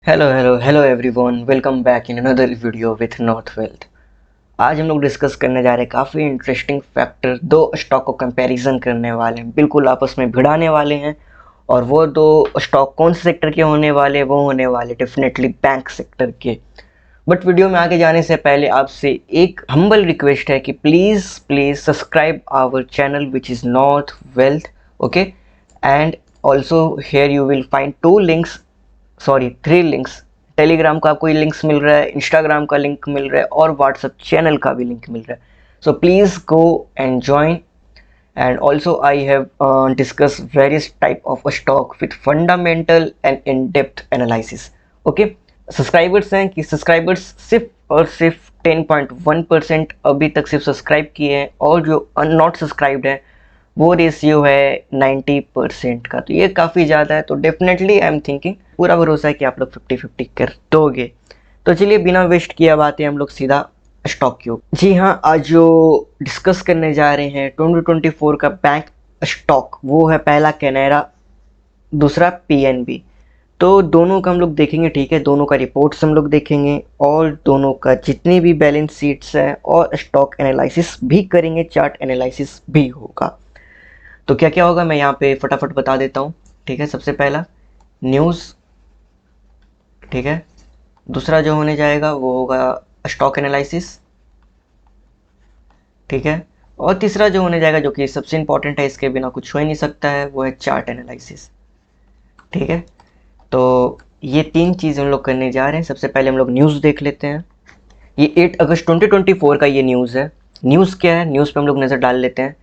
Hello hello hello everyone, welcome back in another video with north wealth. आज हम लोग discuss करने जा रहे हैं काफ़ी इंटरेस्टिंग फैक्टर। दो स्टॉक को कंपैरिजन करने वाले हैं, बिल्कुल आपस में भिड़ाने वाले हैं। और वो दो स्टॉक कौन से सेक्टर के होने वाले, वो होने वाले डेफिनेटली बैंक सेक्टर के। बट वीडियो में आगे जाने से पहले आपसे एक हम्बल रिक्वेस्ट है कि please please subscribe our channel which is North Wealth, okay. And also here you will find two links, sorry 3 links. Telegram का कोई लिंक्स मिल रहा है, इंस्टाग्राम का लिंक मिल रहा है और व्हाट्सअप चैनल का भी लिंक मिल रहा है। So please go and join. And also I have discuss various type of stock with fundamental and in depth analysis, okay. Subscribers हैं कि सब्सक्राइबर्स सिर्फ और सिर्फ 10.1% अभी तक सिर्फ सब्सक्राइब किए हैं, और जो नॉट सब्सक्राइब्ड है वो रेशियो है 90% का। तो ये काफ़ी ज़्यादा है। तो डेफिनेटली आई एम थिंकिंग, पूरा भरोसा है कि आप लोग 50-50 कर दोगे। तो चलिए बिना वेस्ट किया बातें हम लोग सीधा स्टॉक की ओर। जी हाँ, आज जो डिस्कस करने जा रहे हैं 2024 का बैंक स्टॉक, वो है पहला कैनेरा, दूसरा पीएनबी। तो दोनों का हम लोग देखेंगे, ठीक है। दोनों का रिपोर्ट्स हम लोग देखेंगे और दोनों का जितनी भी बैलेंस शीट्स है और स्टॉक एनालिसिस भी करेंगे, चार्ट एनालिसिस भी होगा। तो क्या क्या होगा मैं यहाँ पे फटाफट बता देता हूँ, ठीक है। सबसे पहला न्यूज़, ठीक है। दूसरा जो होने जाएगा वो होगा स्टॉक एनालिसिस, ठीक है। और तीसरा जो होने जाएगा, जो कि सबसे इंपॉर्टेंट है, इसके बिना कुछ हो ही नहीं सकता है, वो है चार्ट एनालिसिस, ठीक है। तो ये 3 चीज़ हम लोग करने जा रहे हैं। सबसे पहले हम लोग न्यूज़ देख लेते हैं। ये 8 अगस्त 2024 का ये न्यूज़ है। न्यूज़ क्या है, न्यूज़ पे हम लोग नज़र डाल लेते हैं।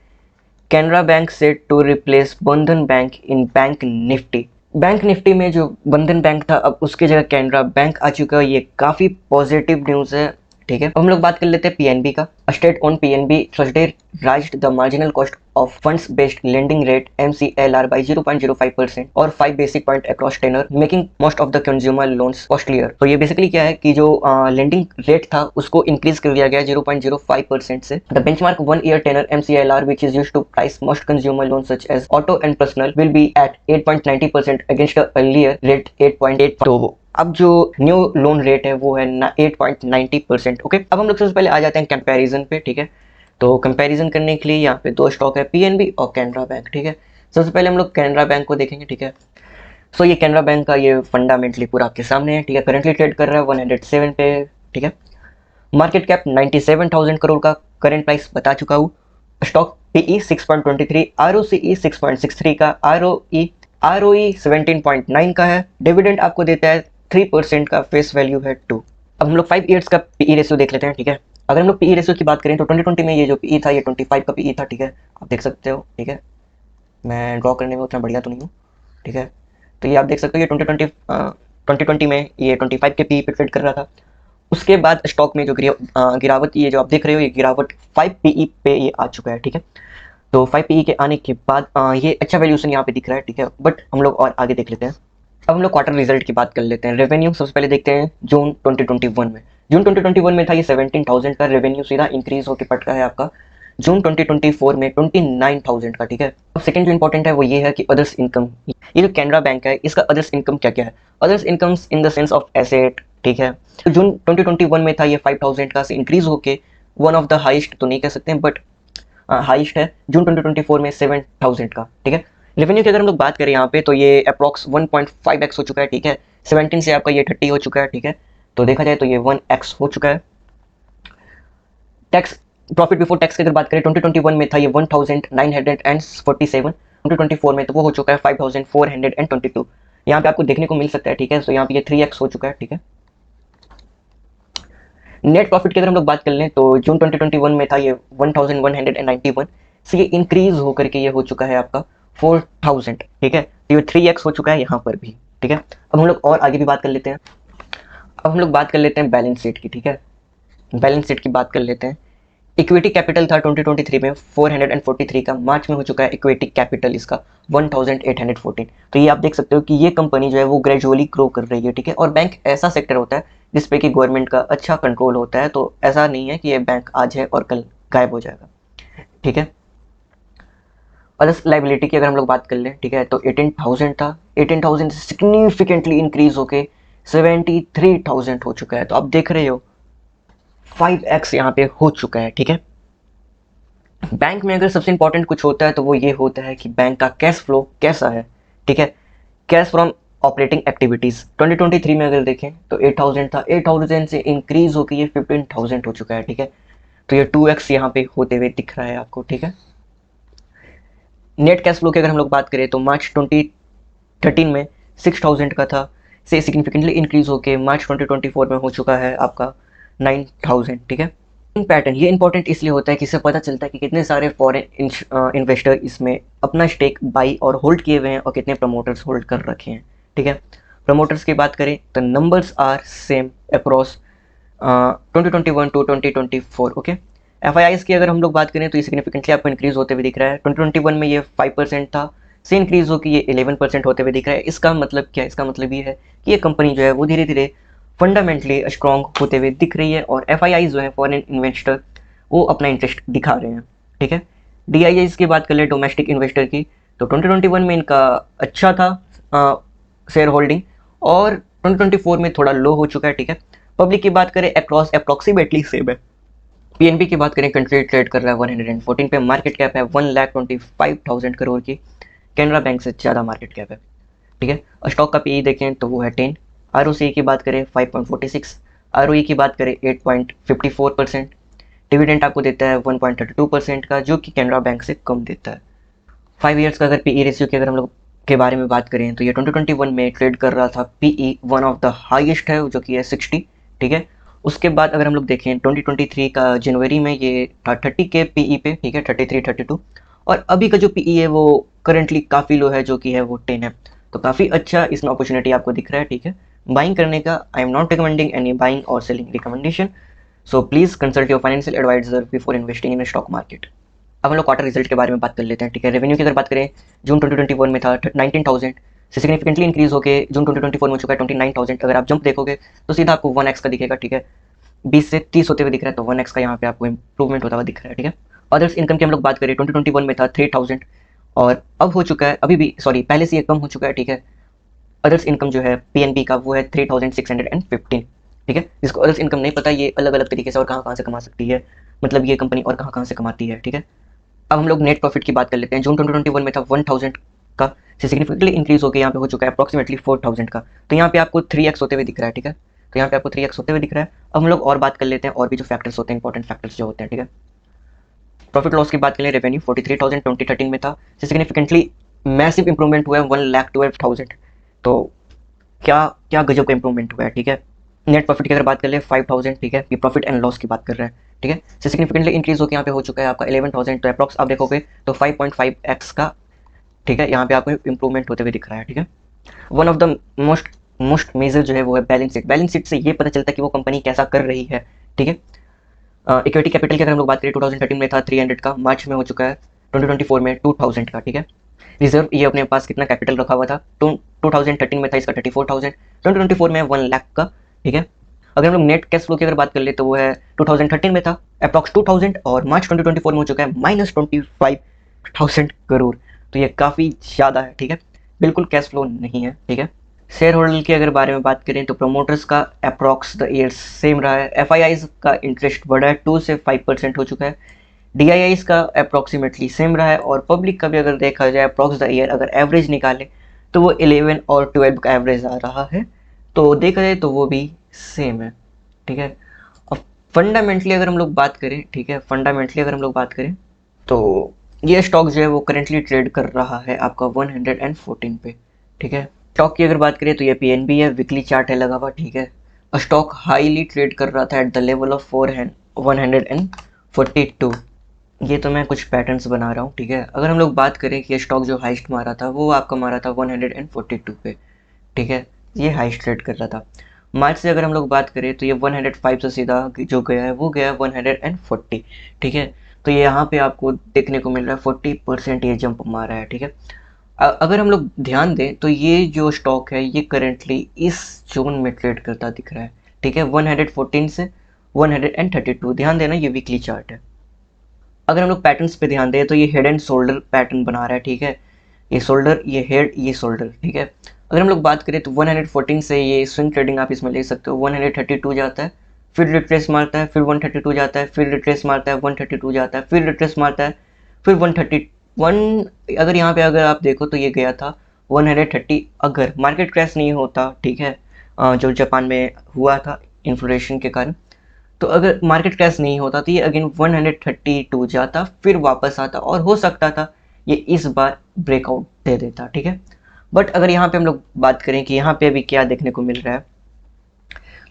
Canara bank set to replace Bandhan bank in Bank Nifty. Bank Nifty में जो बंधन बैंक था, अब उसके जगह कैनरा बैंक आ चुका है। ये काफ़ी पॉजिटिव न्यूज़ है, ठीक है। अब हम लोग बात कर लेते हैं पीएनबी का। State on PNB Thursday raised the marginal cost of funds based lending rate MCLR by 0.05% और 5 basic point across tenor, making most of the consumer loans costlier. तो ये बेसिकली क्या है कि जो लेंडिंग रेट था उसको इंक्रीज कर दिया गया 0.05% से। The benchmark 1 year tenor MCLR which is used to price most consumer loan such as auto and personal will be at 8.90% against the earlier rate 8.8। तो अब जो न्यू लोन रेट है वो है 8.90%, ओके। अब हम लोग सबसे पहले आ जाते हैं कंपैरिजन पे, ठीक है। तो कंपैरिजन करने के लिए यहाँ पे 2 स्टॉक है, पीएनबी और कैनरा बैंक, ठीक है। सबसे पहले हम लोग कैनरा बैंक को देखेंगे, ठीक है। सो ये कैनरा बैंक का ये फंडामेंटली पूरा आपके सामने है, ठीक है। करंटली ट्रेड कर रहा है 107 पे, ठीक है। मार्केट कैप 97,000 करोड़ का करंट प्राइस बता चुका हूँ। स्टॉक पीई 6.23, आरओसीई 6.63 का, आरओई 17.9 का है। डिविडेंड आपको देता है 3% का, फेस वैल्यू है 2। अब हम लोग 5 ईयर्स का पीई रेशियो देख लेते हैं, ठीक है। अगर हम लोग पीई रेशियो की बात करें तो 2020 में ये जो पीई था ये 25 का पीई था, ठीक है। आप देख सकते हो, ठीक है। मैं ड्रॉ करने में उतना बढ़िया तो नहीं हूँ, ठीक है। तो ये आप देख सकते हो, ये 2020 में ये 25 के पीई पे ट्रेड कर रहा था। उसके बाद स्टॉक में जो गिरावट, ये जो आप देख रहे हो, ये गिरावट 5 पीई पे ये आ चुका है, ठीक है। तो 5 पीई के आने के बाद ये अच्छा वैल्यूएशन यहाँ पे दिख रहा है, ठीक है। बट हम लोग और आगे देख लेते हैं। अब हम लोग क्वार्टर रिजल्ट की बात कर लेते हैं। रेवेन्यू सबसे पहले देखते हैं जून 2021 में। जून 2021 में था ये 17,000 का, रेवेन्यू सीधा इंक्रीज होकर पटका है आपका जून 2024 में 29,000 का, ठीक है। अब सेकंड जो इंपॉर्टेंट है वो ये है कि अदर्स इनकम। ये जो कैनरा बैंक है इसका अदर्स इनकम क्या क्या है। Others incomes in the sense of asset, ठीक है। तो जून 2021 में था ये 5,000 का, से इंक्रीज होके वन ऑफ द हाइस्ट तो नहीं कह सकते हैं, बट हाइस्ट है जून 2024 में 7,000 का, ठीक है। रेवेन्यू की अगर हम लोग बात करें यहाँ पे तो ये अप्रॉक्स 1.5x हो चुका है, ठीक है। 17 से आपका ये 30 हो चुका है, ठीक है। तो देखा जाए तो ये 1x हो चुका है। टैक्स, प्रॉफिट बिफोर टैक्स की अगर बात करें 2021 में था ये 1947, 2024 में तो वो हो चुका है 5422। यहाँ पे आपको देखने को मिल सकता है, ठीक है। तो यहाँ पे ये 3x हो चुका है, ठीक है। नेट प्रॉफिट की अगर हम लोग बात कर लें तो जून 2021 में था ये 1191, से ये इंक्रीज होकर के ये हो चुका है आपका 4000, ठीक है। तो ये 3x हो चुका है यहाँ पर भी, ठीक है। अब हम लोग और आगे भी बात कर लेते हैं। अब हम लोग बात कर लेते हैं बैलेंस शीट की, ठीक है। बैलेंस शीट की बात कर लेते हैं। इक्विटी कैपिटल था 2023 में 443 का, मार्च में हो चुका है इक्विटी कैपिटल इसका 1814। तो ये आप देख सकते हो कि ये कंपनी जो है वो ग्रेजुअली ग्रो कर रही है, ठीक है। और बैंक ऐसा सेक्टर होता है जिसपे कि गवर्नमेंट का अच्छा कंट्रोल होता है, तो ऐसा नहीं है कि ये बैंक आज है और कल गायब हो जाएगा, ठीक है। अदर्स लाइबिलिटी की अगर हम लोग बात कर लें, ठीक है, तो 18,000 था। 18,000 सिग्निफिकेंटली इंक्रीज होके 73,000 हो चुका है। तो आप देख रहे हो 5x यहाँ पे हो चुका है, ठीक है। बैंक में अगर सबसे इंपॉर्टेंट कुछ होता है तो वो ये होता है कि बैंक का कैश फ्लो कैसा है, ठीक है। कैश फ्रॉम ऑपरेटिंग एक्टिविटीज 2023 में अगर देखें तो 8,000 था, 8,000 से इंक्रीज होकर ये 15,000 हो चुका है, ठीक है। तो ये 2x यहाँ पे होते हुए दिख रहा है आपको, ठीक है। नेट कैश फ्लो की अगर हम लोग बात करें तो मार्च 2013 में 6,000 का था, से सिग्निफिकेंटली इंक्रीज होकर मार्च 2024 में हो चुका है आपका 9,000, ठीक है। पैटर्न ये इंपॉर्टेंट इसलिए होता है कि इससे पता चलता है कि कितने सारे फॉरेन इन्वेस्टर इसमें अपना स्टेक बाई और होल्ड किए हुए हैं और कितने प्रमोटर्स होल्ड कर रखे हैं, ठीक है। प्रमोटर्स की बात करें तो numbers are same across 2021 to 2024, okay. F की अगर हम लोग बात करें तो ये सिग्निफिकेंटली आपको इंक्रीज होते हुए दिख रहा है। 2021 में ये 5% था, से इंक्रीज होकर ये 11% होते हुए दिख रहा है। इसका मतलब क्या है? इसका मतलब ये है कि ये कंपनी जो है वो धीरे धीरे फंडामेंटली स्ट्रॉन्ग होते हुए दिख रही है, और एफ जो है फॉरेन इन्वेस्टर वो अपना इंटरेस्ट दिखा रहे हैं, ठीक है। डी की बात कर ले डोमेस्टिक इन्वेस्टर की, तो 2021 में इनका अच्छा था शेयर होल्डिंग, और 2024 में थोड़ा लो हो चुका है, ठीक है। पब्लिक की बात करें अक्रॉस अप्रॉक्सीमेटली सेम है। पीएनबी की बात करें कंट्री ट्रेड कर रहा है 114 पे, मार्केट कैप है 1,25,000 करोड़ की, कैनरा बैंक से ज़्यादा मार्केट कैप है, ठीक है। और स्टॉक का पीई देखें तो वो है 10, आर की बात करें 5.46, आर की बात करें 8.54%, डिविडेंड आपको देता है 1.32% का, जो कि कैनरा बैंक से कम देता है। 5 ईयर्स का अगर पीई रेशियो की अगर हम लोग के बारे में बात करें तो ये 2021 में ट्रेड कर रहा था, PE one of the highest है जो कि है 60, ठीक है। उसके बाद अगर हम लोग देखें 2023 का जनवरी में ये था 30 के पीई पे, ठीक है, 33, 32, और अभी का जो पीई है वो करंटली काफ़ी लो है, जो कि है वो 10 है। तो काफ़ी अच्छा इसमें अपॉर्चुनिटी आपको दिख रहा है, ठीक है, बाइंग करने का। I am not recommending any buying और selling recommendation, so please consult your financial advisor before investing in stock market. अब हम लोग क्वार्टर रिजल्ट के बारे में बात कर लेते हैं, ठीक है। रेवेन्यू की अगर बात करें जून 2021 में था 19,000, से सिग्निफिकेंटली इंक्रीज होकर जून 2024 में हो चुका है 29,000। अगर आप जंप देखोगे तो सीधा आपको 1x का दिखेगा, ठीक है। 20 से 30 होते हुए दिख रहा है, तो 1x का यहाँ पे आपको इंप्रूवमेंट होता हुआ दिख रहा है, ठीक है। अदर्स इनकम की हम लोग बात करें 2021 में था 3,000, और अब हो चुका है, अभी भी सॉरी पहले से ये कम हो चुका है, ठीक है। अदर्स इनकम जो है पीएनबी का वो है 3,615, ठीक है। जिसको अदर्स इनकम नहीं पता, ये अलग अलग तरीके से और कहाँ कहाँ से कमा सकती है, मतलब ये कंपनी और कहाँ कहाँ से कमाती है, ठीक है। अब हम लोग नेट प्रॉफिट की बात कर लेते हैं। जून 2021 में था 1,000 का, से सिग्निफिकेंटली इंक्रीज होकर यहाँ पे हो चुका है अप्रॉक्सीमेटली 4,000 का, तो यहाँ पे आपको 3x होते हुए दिख रहा है, ठीक है। तो यहाँ पे आपको 3x होते हुए दिख रहा है। अब हम लोग और बात कर लेते हैं और भी जो फैक्टर्स होते हैं, इंपॉर्टेंट फैक्टर्स जो होते हैं, ठीक है। प्रॉफिट लॉस की बात करें, रेवेन्यू 43,000 2013 में था, से सिग्निफिकेंटली मैसिव इंप्रूवमेंट हुआ है 1,12,000। तो क्या क्या गजब का इंप्रूवमेंट हुआ है, ठीक है। नेट प्रॉफिट की अगर बात कर ले 5,000, ठीक है, ये प्रॉफिट एंड लॉस की बात कर रहे हैं, ठीक है। से सिग्निफिकेंटली इंक्रीज होकर यहाँ पे हो चुका है आपका 11,000, तो अप्रॉक्स आप देखोगे तो 5.5x का, ठीक है, यहाँ पे आपको इंप्रूवमेंट होते हुए दिख रहा है, ठीक है। One of the most most major जो है वो है बैलेंस शीट। बैलेंस शीट से ये पता चलता है कि वो कंपनी कैसा कर रही है, ठीक है। इक्विटी कैपिटल की अगर हम लोग बात करें 2013 में था 300 का, मार्च में हो चुका है 2024 में 2,000 का, ठीक है। रिजर्व ये अपने पास कितना कैपिटल रखा हुआ था, 2013 में था इसका 34,000, 2024 में 1,00,000 का, ठीक है। अगर हम लोग नेट कैश फ्लो की अगर बात कर ले तो वो है 2013 में था अप्रॉक्स 2,000, और मार्च 2024 में हो चुका है -25,000 करोड़। तो ये काफ़ी ज़्यादा है, ठीक है, बिल्कुल कैश फ्लो नहीं है, ठीक है। शेयर होल्डर के अगर बारे में बात करें तो प्रमोटर्स का अप्रॉक्स द ईयर सेम रहा है, एफ का इंटरेस्ट बढ़ा है 2 से 5% हो चुका है, डी का अप्रॉक्सीमेटली सेम रहा है, और पब्लिक का भी अगर देखा जाए अप्रॉक्स द ईयर अगर एवरेज निकाले तो वो 11 और 12 का एवरेज आ रहा है, तो देखा जाए तो वो भी सेम है, ठीक है। अब फंडामेंटली अगर हम लोग बात करें, ठीक है, फंडामेंटली अगर हम लोग बात करें तो ये स्टॉक जो है वो करेंटली ट्रेड कर रहा है आपका 114 पे, ठीक है। स्टॉक की अगर बात करें तो ये पीएनबी है, वीकली चार्ट है लगा हुआ, ठीक है। स्टॉक हाईली ट्रेड कर रहा था एट द लेवल ऑफ 142। ये तो मैं कुछ पैटर्न्स बना रहा हूँ, ठीक है। अगर हम लोग बात करें कि ये स्टॉक जो हाइस्ट मारा था वो आपका मारा था 142 पे, ठीक है, ये हाइस्ट ट्रेड कर रहा था। मार्च से अगर हम लोग बात करें तो ये 105 से सीधा जो गया है वो गया 140, ठीक है। तो ये यहाँ पे आपको देखने को मिल रहा है 40% ये जंप मारा है, ठीक है। अगर हम लोग ध्यान दें तो ये जो स्टॉक है ये करेंटली इस जोन में ट्रेड करता दिख रहा है, ठीक है, 114 से 132। ध्यान देना ये वीकली चार्ट है। अगर हम लोग पैटर्न्स पे ध्यान दें तो ये हेड एंड शोल्डर पैटर्न बना रहा है, ठीक है, ये शोल्डर, ये हेड, ये शोल्डर, ठीक है। अगर हम लोग बात करें तो 114 से ये स्विंग ट्रेडिंग आप इसमें ले सकते हो। 132 जाता है, फिर रिट्रेस मारता है, फिर 132 जाता है, फिर रिट्रेस मारता है, 132 जाता है, फिर रिट्रेस मारता है, फिर 131। अगर यहाँ पे अगर आप देखो तो ये गया था 130, अगर मार्केट क्रैश नहीं होता, ठीक है, जो जापान में हुआ था इन्फ्लेशन के कारण। तो अगर मार्केट क्रैश नहीं होता तो ये अगेन 132 जाता, फिर वापस आता, और हो सकता था ये इस बार ब्रेकआउट दे देता, ठीक है। बट अगर यहाँ पे हम लोग बात करें कि यहाँ पे अभी क्या देखने को मिल रहा है,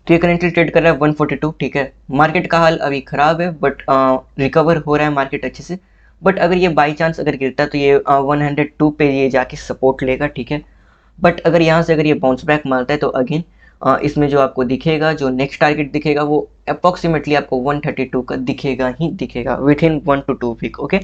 तो ये करेंटली ट्रेड कर रहा है 142, ठीक है। मार्केट का हाल अभी खराब है, बट रिकवर हो रहा है मार्केट अच्छे से। बट अगर ये बाई चांस अगर गिरता है तो ये 102 पे ये जाके सपोर्ट लेगा, ठीक है। बट अगर यहाँ से अगर ये बाउंस बैक मारता है तो अगेन इसमें जो आपको दिखेगा, जो नेक्स्ट टारगेट दिखेगा वो अप्रॉक्सीमेटली आपको 132 का दिखेगा ही दिखेगा within 1 to 2 week, okay.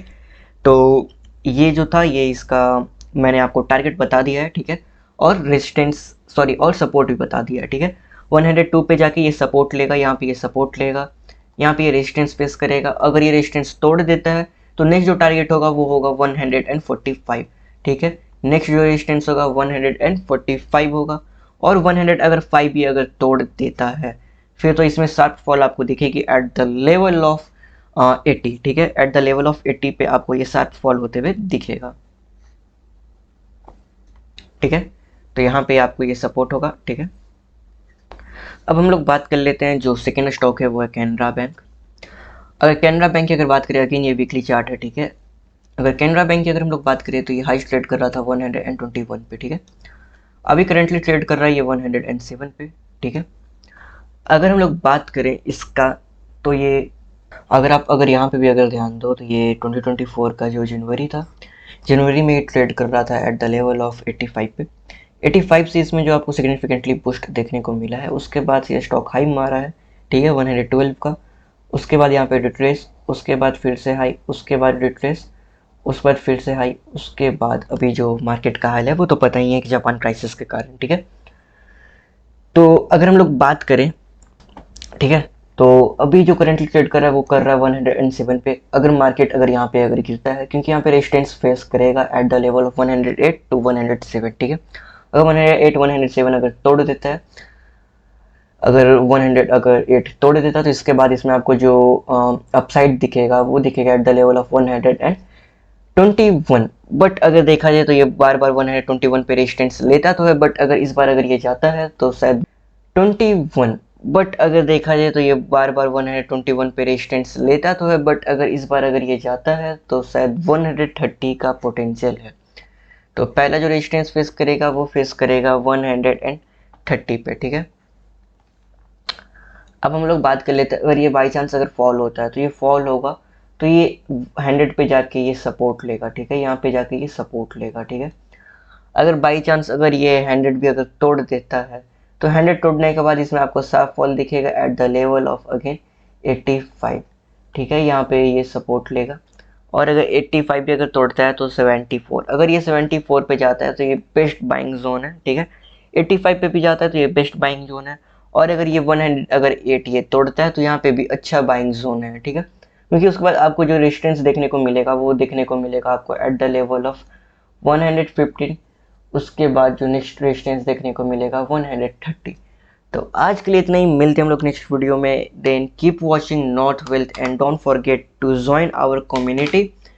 तो ये जो था ये इसका मैंने आपको टारगेट बता दिया है, ठीक है, और रेजिस्टेंस, सॉरी, और सपोर्ट भी बता दिया है, ठीक है। 102 पे जाके ये सपोर्ट लेगा, यहाँ पे ये सपोर्ट लेगा, यहाँ पे ये रेजिस्टेंस फेस करेगा। अगर ये रेजिस्टेंस तोड़ देता है तो नेक्स्ट जो टारगेट होगा वो होगा 145, ठीक है। नेक्स्ट जो रेजिस्टेंस होगा 145 होगा, और 100 अगर 5 भी अगर तोड़ देता है फिर तो इसमें शार्प फॉल आपको दिखेगी एट द लेवल ऑफ 80, ठीक है। एट द लेवल ऑफ 80 पे आपको ये शार्प फॉल होते हुए दिखेगा, ठीक है। तो यहाँ पे आपको ये सपोर्ट होगा, ठीक है। अब हम लोग बात कर लेते हैं, जो सेकेंड स्टॉक है वो है कैनरा बैंक। अगर कैनरा बैंक की अगर बात करें, अगेन ये वीकली चार्ट है, ठीक है। अगर कैनरा बैंक की अगर हम लोग बात करें तो ये हाई ट्रेड कर रहा था 121 पे, ठीक है। अभी करेंटली ट्रेड कर रहा है ये 107 पे, ठीक है। अगर हम लोग बात करें इसका, तो ये अगर यहाँ पे भी अगर ध्यान दो तो ये 2024 का जो जनवरी था, जनवरी में ये ट्रेड कर रहा था एट द लेवल ऑफ 85 पे। 85 से इसमें जो आपको सिग्निफिकेंटली बूस्ट देखने को मिला है, उसके बाद से ये स्टॉक हाई मारा है, ठीक है, 112 का। उसके बाद यहाँ पे रिट्रेस, उसके बाद फिर से हाई, उसके बाद रिट्रेस, उसके बाद फिर से हाई, उसके बाद अभी जो मार्केट का हाल है वो तो पता ही है कि जापान क्राइसिस के कारण, ठीक है। तो अगर हम लोग बात करें, ठीक है, तो अभी जो करंटली ट्रेड कर रहा है वो कर रहा है 107 पे। अगर मार्केट अगर यहाँ पे अगर गिरता है, क्योंकि यहाँ पे रेजिस्टेंस फेस करेगा at the level of 108 to 107, ठीक है। अगर 108 107 अगर तोड़ देता है, अगर 100 अगर 8 तोड़ देता है तो इसके बाद इसमें आपको जो अपसाइड दिखेगा वो दिखेगा at the level of 121। But अगर देखा जाए तो ये बार बार 121 पे रेजिस्टेंस लेता तो है, बट अगर इस बार अगर ये जाता है तो शायद 21। बट अगर देखा जाए तो ये बार बार 121 पे रेजिस्टेंस लेता तो है, बट अगर इस बार अगर ये जाता है तो शायद 130 का पोटेंशियल है। तो पहला जो रेजिस्टेंस फेस करेगा वो फेस करेगा 130 पे, ठीक है। अब हम लोग बात कर लेते हैं, अगर ये बाई चांस अगर फॉल होता है तो ये फॉल होगा तो ये 100 पे जाके ये सपोर्ट लेगा, ठीक है। यहाँ पे जाके ये सपोर्ट लेगा, ठीक है। अगर बाई चांस अगर ये 100 भी अगर तोड़ देता है तो 100 तोड़ने के बाद इसमें आपको साफ फॉल दिखेगा at the level of again 85, ठीक है। यहाँ पे ये सपोर्ट लेगा, और अगर 85 भी अगर तोड़ता है तो 74, अगर ये 74 पे जाता है तो ये बेस्ट बाइंग जोन है, ठीक है। 85 पे भी जाता है तो ये बेस्ट बाइंग जोन है, और अगर ये 100 अगर 8 ये तोड़ता है तो यहाँ पे भी अच्छा बाइंग जोन है, ठीक है। क्योंकि उसके बाद आपको जो रेजिस्टेंस देखने को मिलेगा वो देखने को मिलेगा आपको एट द लेवल ऑफ 115। उसके बाद जो नेक्स्ट रेजिस्टेंस देखने को मिलेगा 130। तो आज के लिए इतना ही, मिलते हैं हम लोग नेक्स्ट वीडियो में। Then keep watching North Wealth and don't forget to join our community.